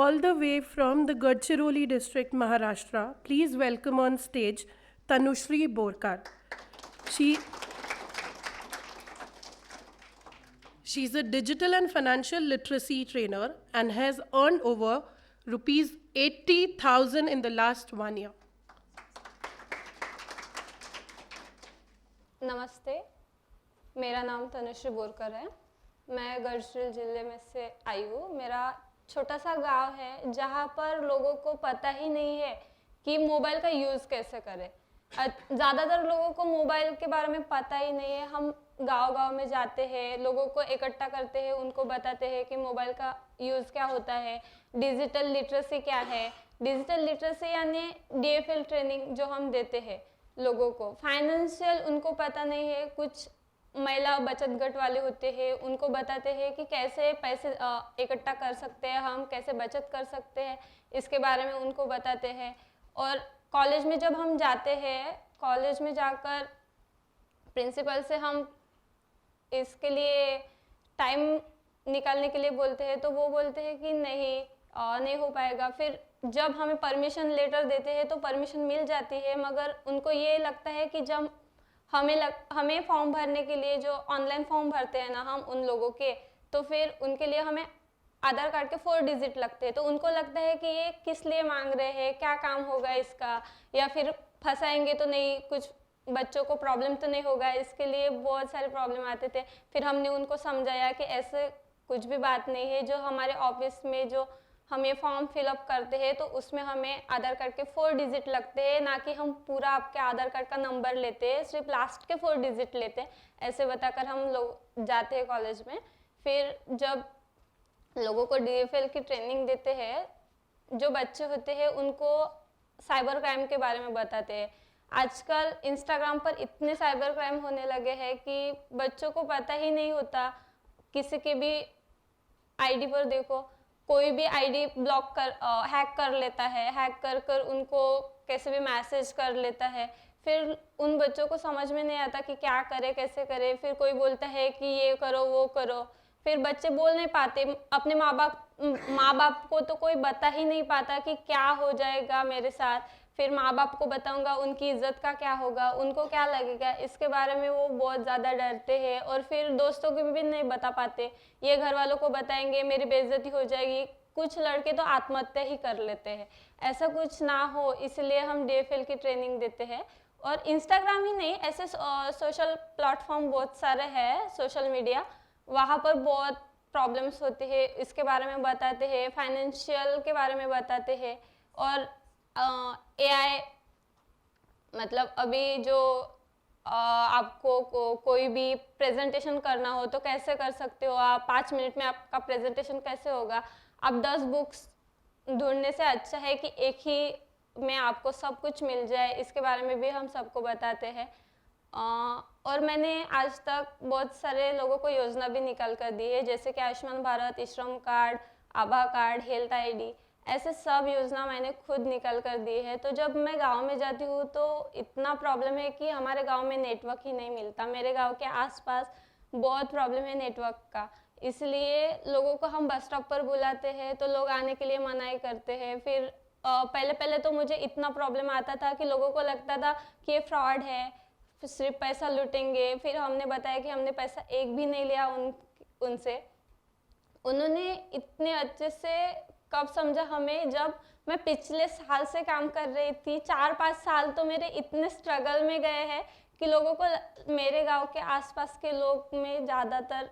all the way from the Gadchiroli district, Maharashtra. Please welcome on stage Tanushri Borkar. She's a digital and financial literacy trainer and has earned over rupees 80,000 in the last 1 year. नमस्ते, मेरा नाम तनुश्री बोरकर है। मैं गढ़चिरौली ज़िले में से आई हूँ। मेरा छोटा सा गांव है जहाँ पर लोगों को पता ही नहीं है कि मोबाइल का यूज़ कैसे करें। ज़्यादातर लोगों को मोबाइल के बारे में पता ही नहीं है। हम गांव-गांव में जाते हैं, लोगों को इकट्ठा करते हैं, उनको बताते हैं कि मोबाइल का यूज़ क्या होता है, डिजिटल लिटरेसी क्या है। डिजिटल लिटरेसी यानी DFL ट्रेनिंग जो हम देते हैं लोगों को। फाइनेंशियल उनको पता नहीं है। कुछ महिला बचत गट वाले होते हैं, उनको बताते हैं कि कैसे पैसे इकट्ठा कर सकते हैं, हम कैसे बचत कर सकते हैं, इसके बारे में उनको बताते हैं। और कॉलेज में जब हम जाते हैं, कॉलेज में जाकर प्रिंसिपल से हम इसके लिए टाइम निकालने के लिए बोलते हैं, तो वो बोलते हैं कि नहीं हो पाएगा। फिर जब हमें परमिशन लेटर देते हैं तो परमिशन मिल जाती है, मगर उनको ये लगता है कि जब हमें फॉर्म भरने के लिए जो ऑनलाइन फॉर्म भरते हैं ना हम उन लोगों के, तो फिर उनके लिए हमें आधार कार्ड के 4 डिजिट लगते हैं। तो उनको लगता है कि ये किस लिए मांग रहे हैं, क्या काम होगा इसका, या फिर फंसाएंगे तो नहीं, कुछ बच्चों को प्रॉब्लम तो नहीं होगा। इसके लिए बहुत सारे प्रॉब्लम आते थे। फिर हमने उनको समझाया कि ऐसे कुछ भी बात नहीं है। जो हमारे ऑफिस में जो हमें फॉर्म फिलअप करते हैं तो उसमें हमें आधार कार्ड के 4 डिजिट लगते हैं, ना कि हम पूरा आपके आधार कार्ड का नंबर लेते हैं, सिर्फ लास्ट के 4 डिजिट लेते हैं। ऐसे बताकर हम लोग जाते हैं कॉलेज में। फिर जब लोगों को DFL की ट्रेनिंग देते हैं, जो बच्चे होते हैं उनको साइबर क्राइम के बारे में बताते हैं। आजकल इंस्टाग्राम पर इतने साइबर क्राइम होने लगे हैं कि बच्चों को पता ही नहीं होता। किसी के भी आईडी पर देखो, कोई भी आईडी ब्लॉक कर हैक कर लेता है, हैक कर कर उनको कैसे भी मैसेज कर लेता है। फिर उन बच्चों को समझ में नहीं आता कि क्या करे, कैसे करे। फिर कोई बोलता है कि ये करो वो करो। फिर बच्चे बोल नहीं पाते। अपने माँ बाप को तो कोई बता ही नहीं पाता कि क्या हो जाएगा मेरे साथ। फिर माँ बाप को बताऊंगा, उनकी इज्जत का क्या होगा, उनको क्या लगेगा, इसके बारे में वो बहुत ज़्यादा डरते हैं। और फिर दोस्तों को भी नहीं बता पाते, ये घर वालों को बताएंगे मेरी बेइज्जती हो जाएगी। कुछ लड़के तो आत्महत्या ही कर लेते हैं। ऐसा कुछ ना हो इसलिए हम DFL की ट्रेनिंग देते हैं। और इंस्टाग्राम ही नहीं, ऐसे सोशल प्लेटफॉर्म बहुत सारे हैं, सोशल मीडिया, वहाँ पर बहुत प्रॉब्लम्स होते हैं, इसके बारे में बताते हैं, फाइनेंशियल के बारे में बताते हैं। और AI मतलब अभी जो आपको कोई भी प्रेजेंटेशन करना हो तो कैसे कर सकते हो आप, 5 मिनट में आपका प्रेजेंटेशन कैसे होगा। आप 10 बुक्स ढूंढने से अच्छा है कि एक ही में आपको सब कुछ मिल जाए। इसके बारे में भी हम सबको बताते हैं। और मैंने आज तक बहुत सारे लोगों को योजना भी निकाल कर दी है, जैसे कि आयुष्मान भारत, श्रम कार्ड, आभा कार्ड, हेल्थ ID, ऐसे सब योजना मैंने खुद निकाल कर दी है। तो जब मैं गांव में जाती हूँ तो इतना प्रॉब्लम है कि हमारे गांव में नेटवर्क ही नहीं मिलता। मेरे गांव के आसपास बहुत प्रॉब्लम है नेटवर्क का, इसलिए लोगों को हम बस स्टॉप पर बुलाते हैं तो लोग आने के लिए मनाही करते हैं। फिर पहले पहले तो मुझे इतना प्रॉब्लम आता था कि लोगों को लगता था कि ये फ्रॉड है, सिर्फ पैसा लूटेंगे। फिर हमने बताया कि हमने पैसा एक भी नहीं लिया उनसे। उन्होंने इतने अच्छे से कब समझा हमें, जब मैं पिछले साल से काम कर रही थी। 4-5 साल तो मेरे इतने स्ट्रगल में गए हैं कि लोगों को, मेरे गांव के आसपास के लोग में ज़्यादातर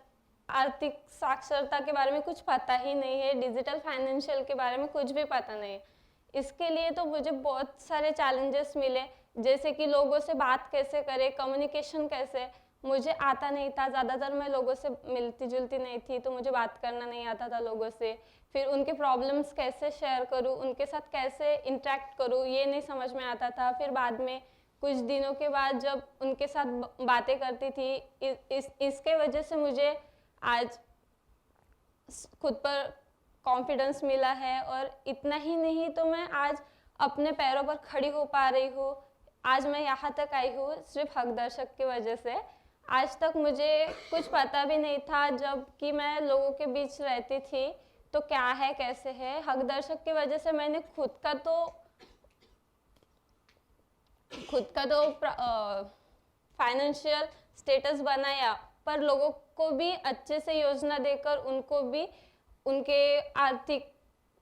आर्थिक साक्षरता के बारे में कुछ पता ही नहीं है, डिजिटल फाइनेंशियल के बारे में कुछ भी पता नहीं है। इसके लिए तो मुझे बहुत सारे चैलेंजेस मिले, जैसे कि लोगों से बात कैसे करें, कम्युनिकेशन कैसे। मुझे आता नहीं था, ज़्यादातर मैं लोगों से मिलती जुलती नहीं थी, तो मुझे बात करना नहीं आता था लोगों से। फिर उनके प्रॉब्लम्स कैसे शेयर करूँ, उनके साथ कैसे इंटरेक्ट करूँ, ये नहीं समझ में आता था। फिर बाद में कुछ दिनों के बाद जब उनके साथ बातें करती थी, इसके वजह से मुझे आज खुद पर कॉन्फिडेंस मिला है। और इतना ही नहीं तो मैं आज अपने पैरों पर खड़ी हो पा रही हूँ। आज मैं यहाँ तक आई हूँ सिर्फ हक दर्शक की वजह से। आज तक मुझे कुछ पता भी नहीं था, जब कि मैं लोगों के बीच रहती थी तो क्या है कैसे है। हक दर्शक की वजह से मैंने खुद का तो फाइनेंशियल स्टेटस बनाया, पर लोगों को भी अच्छे से योजना देकर उनको भी उनके आर्थिक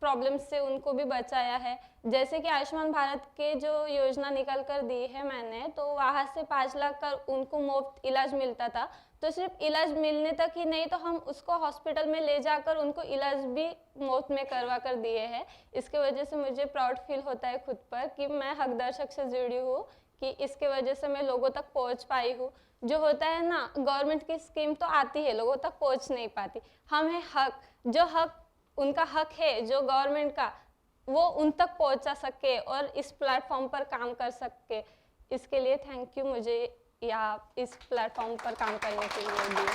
प्रॉब्लम से उनको भी बचाया है। जैसे कि आयुष्मान भारत के जो योजना निकल कर दी है मैंने, तो वहाँ से 5 लाख का उनको मुफ्त इलाज मिलता था। तो सिर्फ इलाज मिलने तक ही नहीं, तो हम उसको हॉस्पिटल में ले जाकर उनको इलाज भी मुफ्त में करवा कर दिए हैं। इसके वजह से मुझे प्राउड फील होता है खुद पर कि मैं हक दर्शक से जुड़ी हूँ, कि इसके वजह से मैं लोगों तक पहुँच पाई हूँ। जो होता है ना, गवर्नमेंट की स्कीम तो आती है, लोगों तक पहुँच नहीं पाती। हमें हक, जो हक उनका हक है जो गवर्नमेंट का, वो उन तक पहुंचा सके और इस प्लेटफॉर्म पर काम कर सके, इसके लिए थैंक यू मुझे या इस प्लेटफॉर्म पर काम करने के लिए भी।